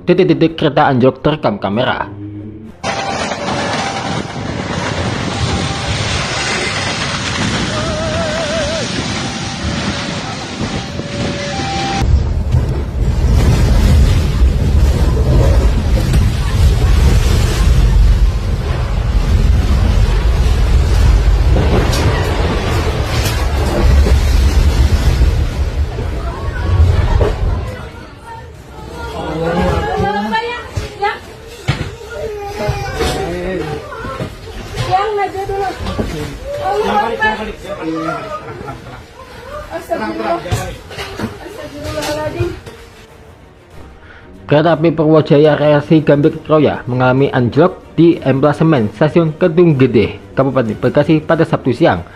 Titik-titik kereta anjlok terekam kamera. Kereta api Purwojaya relasi Gambir Kroya mengalami anjlok di emplasemen stasiun Kedung Gede, Kabupaten Bekasi pada Sabtu siang.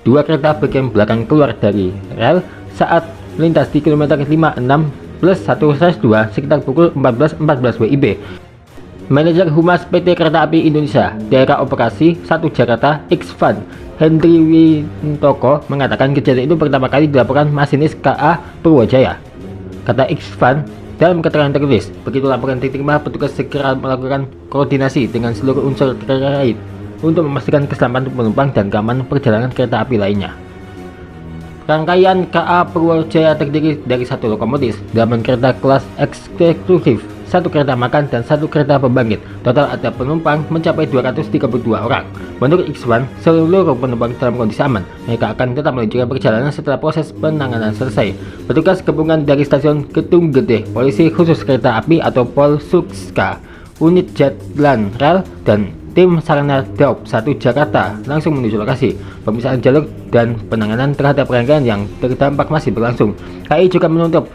Dua kereta bagian belakang keluar dari rel saat melintas di kilometer 56+1/2 sekitar pukul 14.14 WIB. Manajer Humas PT Kereta Api Indonesia Daerah Operasi 1 Jakarta X-Van Hendri Wintoko mengatakan kejadian itu pertama kali dilaporkan masinis KA Purwojaya. Kata X-Van dalam keterangan tertulis, begitu laporan diterima, petugas segera melakukan koordinasi dengan seluruh unsur terkait untuk memastikan keselamatan penumpang dan keamanan perjalanan kereta api lainnya. Rangkaian KA Purwojaya terdiri dari 1 lokomotif, 8 kereta kelas eksekutif, 1 kereta makan, dan 1 kereta pembangkit. Total ada penumpang mencapai 232 orang. Menurut X-Van, seluruh penumpang dalam kondisi aman. Mereka akan tetap melanjutkan perjalanan setelah proses penanganan selesai. Petugas gabungan dari stasiun Kedung Gede, Polisi Khusus Kereta Api atau Polsukska, Unit Jatlan Rel, dan tim Sarana Daob 1 Jakarta langsung menuju lokasi. Pemisahan jalur dan penanganan terhadap rangkaian yang terdampak masih berlangsung. KAI juga menutup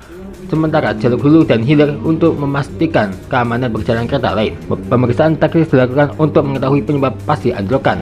sementara jalur hulu dan hilir untuk memastikan keamanan perjalanan kereta lain. Pemeriksaan teknis dilakukan untuk mengetahui penyebab pasti anjlokan.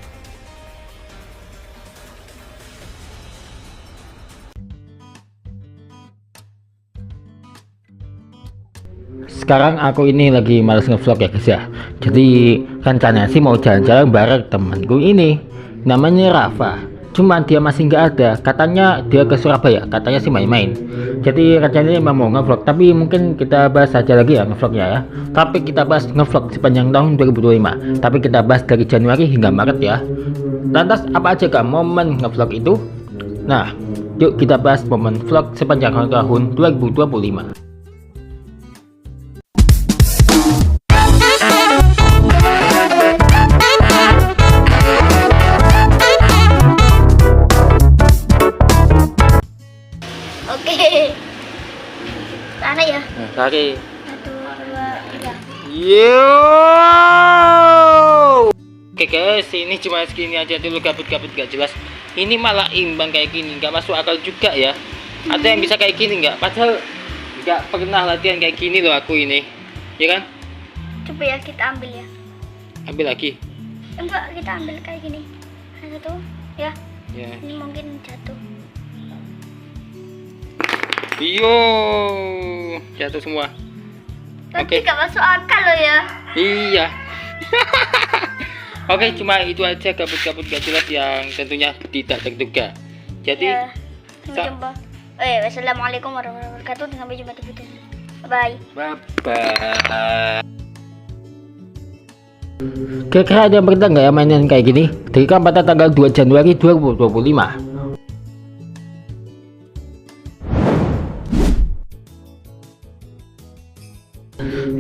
Sekarang aku ini lagi males ngevlog ya guys ya. Jadi rencananya sih mau jalan-jalan bareng temanku ini, namanya Rafa. Cuman dia masih nggak ada, katanya dia ke Surabaya, katanya sih main-main. Jadi rencananya memang mau ngevlog, tapi mungkin kita bahas aja lagi ya ngevlognya ya. Tapi kita bahas ngevlog sepanjang tahun 2025, tapi kita bahas dari Januari hingga Maret ya. Lantas apa aja kah momen ngevlog itu? Nah, yuk kita bahas momen vlog sepanjang tahun 2025. Sana ya. Tarik. 1, 2, 3. Yo. Oke guys, ini cuma segini aja dulu, gabut-gabut gak jelas. Ini malah imbang kayak gini, nggak masuk akal juga ya. Ada yang bisa kayak gini nggak? Padahal nggak pernah latihan kayak gini loh aku ini, ya kan? Coba ya kita ambil ya. Ambil lagi. Enggak, kita ambil kayak gini. Satu ya. Ya. Ini mungkin jatuh. Yo, jatuh semua. Tapi nggak masuk akal loh ya. Iya. Oke, cuma itu aja gabut-gabut gak jelas yang tentunya tidak terduga. Jadi Ya, sampai jumpa. Wassalamualaikum warahmatullahi wabarakatuh. Sampai jumpa di video. Bye. bye. Kira-kira ada yang pernah nggak ya mainan kayak gini? Direkam pada tanggal 2 Januari 2025.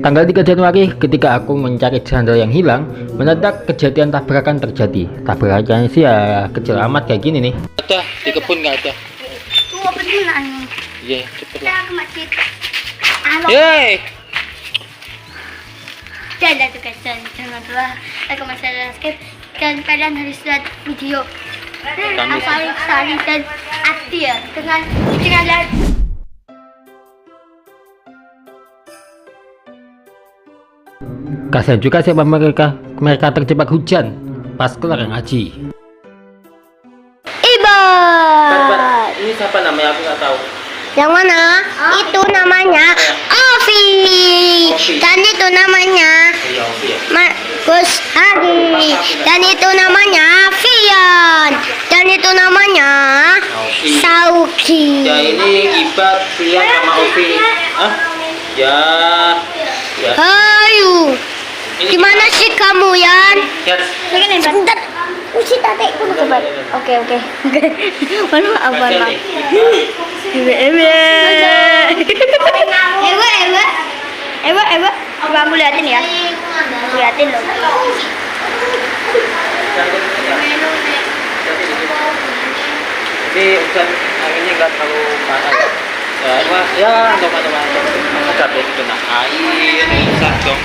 Tanggal 3 Januari, ketika aku mencari sandal yang hilang, mendadak kejadian tabrakan terjadi. Tabrakannya sih ya kecil amat kayak gini nih. Ada di kebun nggak ada? Tunggu perjuangannya. Iya, cepet Kita lah. ke masjid. Yeay. Jangan tuh guys, jangan lupa like, comment, share, dan subscribe. Dan kalian harus lihat video saling dan adil dengan like. Kasihan juga siapa mereka terjebak hujan pas kelar ngaji. Ibat. Ini siapa namanya? Aku nggak tahu. Yang mana? Itu namanya Ovi. Dan itu namanya Iya, Ovi ya. Gus Hadi. Dan itu namanya Fian. Dan itu namanya Ovi. Sauki. Ya ini Ibat, Fian sama Ovi. Ah? Ya. Ya. Ayo. Gimana sih kamu, Yan? Ya. Sebentar. Uci tadi aku coba. Oke. Mana apa? Ewa. Coba aku liatin ya. Liatin loh. Jadi hujan anginnya nggak terlalu panas. Ya, coba capek kena air, rusak dong.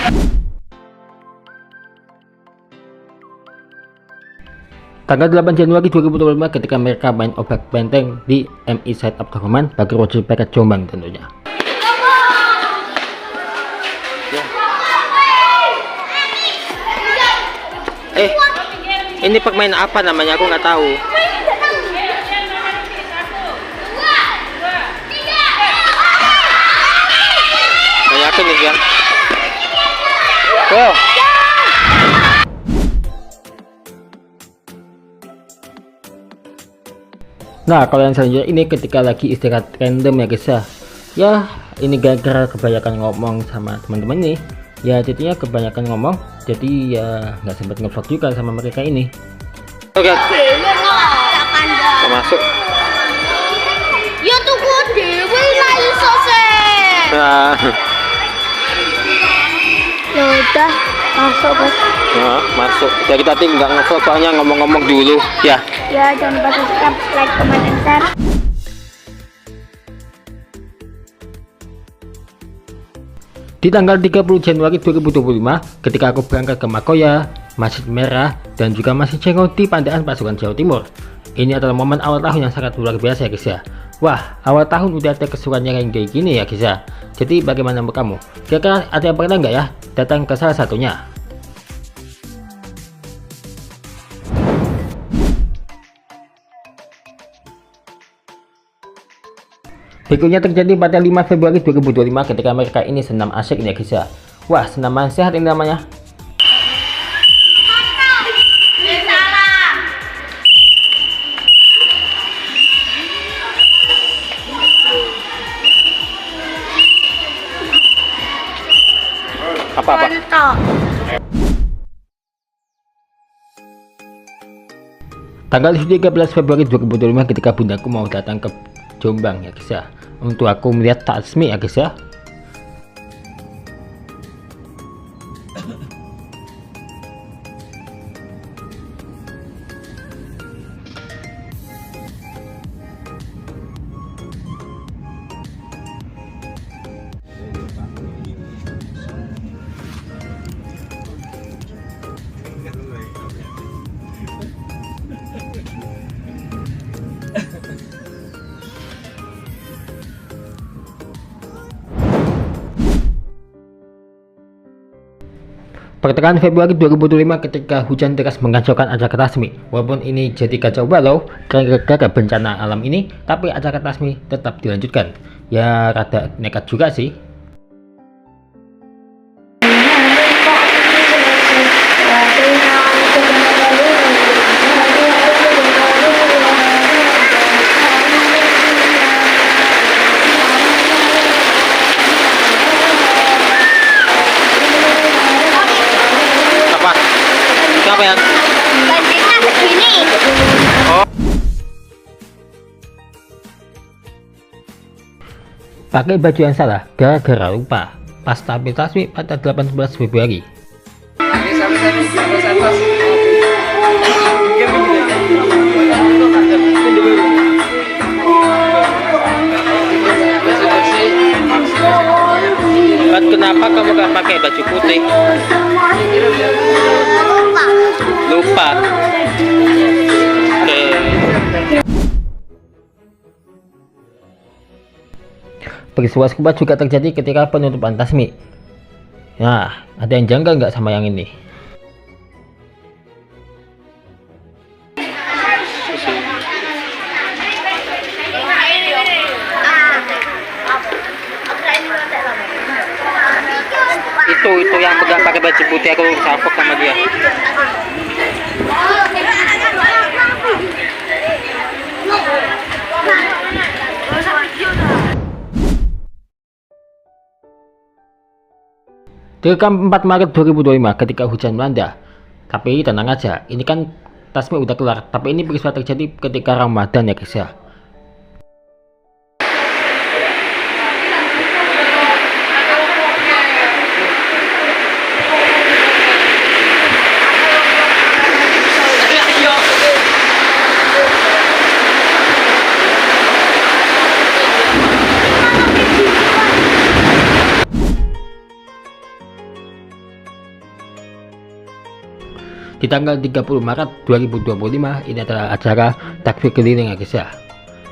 Tanggal 8 Januari 2025 ketika mereka main obak benteng di MI Side Up Government bagi Roger Peket Jombang tentunya. Ini permainan apa namanya? Aku nggak tahu. Saya yakin nih kan. Oh. Nah, kalau yang selanjutnya ini ketika lagi istirahat random ya guys ya. Ya, ini gara-gara kebanyakan ngomong sama teman-teman ini. Ya, jadinya kebanyakan ngomong, jadi ya nggak sempat ngevlog juga sama mereka ini. Oke. Masuk. Ya tunggu dewe lah iso sih. Nah. Ya udah, masuk bos. Nah, masuk. Jadi tadi nggak ngevlog soalnya ngomong-ngomong dulu ya. Ya jangan lupa subscribe, like, comment, dan share. Di tanggal 30 Januari 2025 ketika aku berangkat ke Makoya, Masjid Merah, dan juga Masjid Cengho di Pandaan Pasuruan Jawa Timur. Ini adalah momen awal tahun yang sangat luar biasa ya guys ya. Wah, awal tahun udah ada keseruannya kayak gini ya guys ya. Jadi bagaimana menurut kamu? Kira-kira ada yang pernah nggak ya datang ke salah satunya? Berikutnya terjadi pada 5 Februari 2025 ketika mereka ini senam asyik ya guys ya. Wah, senaman sehat ini namanya. Apa-apa? Tanggal 13 Februari 2025 ketika bundaku mau datang ke Jombang ya guys ya, untuk aku melihat tasmi ya guys ya. Pertengahan Februari 2025 ketika hujan deras mengacaukan acara Tasmi. Walaupun ini jadi kacau balau gara-gara bencana alam ini, tapi acara Tasmi tetap dilanjutkan. Ya rada nekat juga sih. Apa ya? Banjirnya segini. Oh. Pakai baju yang salah gara-gara lupa pas tampil Tasmi pada 18 Februari. Kenapa kamu gak pakai baju putih? Lupa. Oke. Peristiwa serupa juga terjadi ketika penutupan Tasmi. Nah, ada yang janggal nggak sama yang ini? Itu yang pegang pakai baju putih, aku salpok sama dia. Direkam 4 Maret 2025 ketika hujan melanda. Tapi tenang aja, ini kan tasmi udah keluar. Tapi ini peristiwa terjadi ketika Ramadan ya guys ya. Di tanggal 30 Maret 2025 ini adalah acara takbir keliling ya guys ya.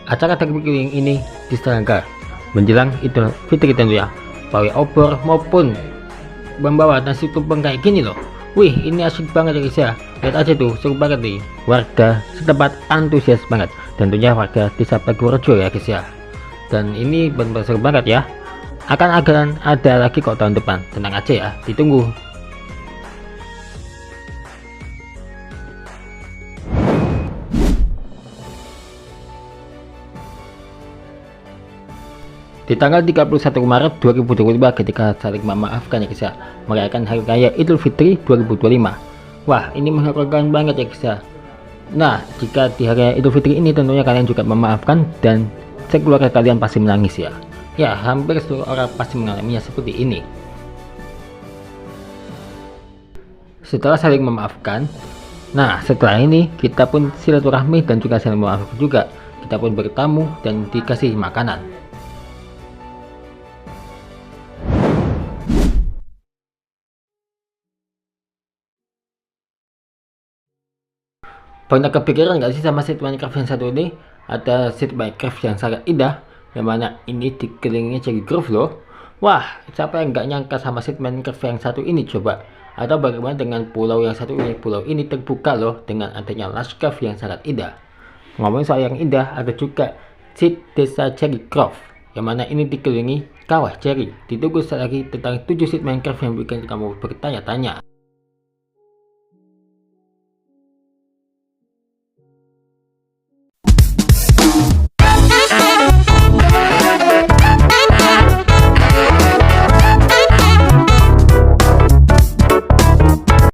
Acara takbir keliling ini diselenggarakan menjelang Idul Fitri tentunya. Pawai obor maupun membawa nasi tumpeng kayak gini loh. Wih, ini asik banget ya guys ya. Lihat aja tuh, seru banget nih. Warga setempat antusias banget. Tentunya warga desa Purworejo ya guys ya. Dan ini benar-benar seru banget ya. Akan ada lagi kok tahun depan. Tenang aja ya, ditunggu. Di tanggal 31 Maret 2025 ketika saling memaafkan ya guys ya, merayakan hari raya Idul Fitri 2025. Wah, ini mengharukan banget ya guys ya. Nah, jika di hari raya Idul Fitri ini tentunya kalian juga memaafkan dan sekeluarga kalian pasti menangis ya. Ya, hampir seluruh orang pasti mengalaminya seperti ini. Setelah saling memaafkan, nah setelah ini kita pun silaturahmi dan juga saling memaafkan juga. Kita pun bertamu dan dikasih makanan. Pernah kepikiran nggak sih sama set Minecraft yang satu ini? Ada set Minecraft yang sangat indah, yang mana ini dikelilingi cherry grove loh. Wah, siapa yang nggak nyangka sama set Minecraft yang satu ini coba? Atau bagaimana dengan pulau yang satu ini? Pulau ini terbuka loh dengan adanya landscape yang sangat indah. Ngomongin soal yang indah, ada juga set desa cherry grove, yang mana ini dikelilingi kawah cherry. Ditunggu sekali lagi tentang 7 set Minecraft yang bikin kamu bertanya-tanya.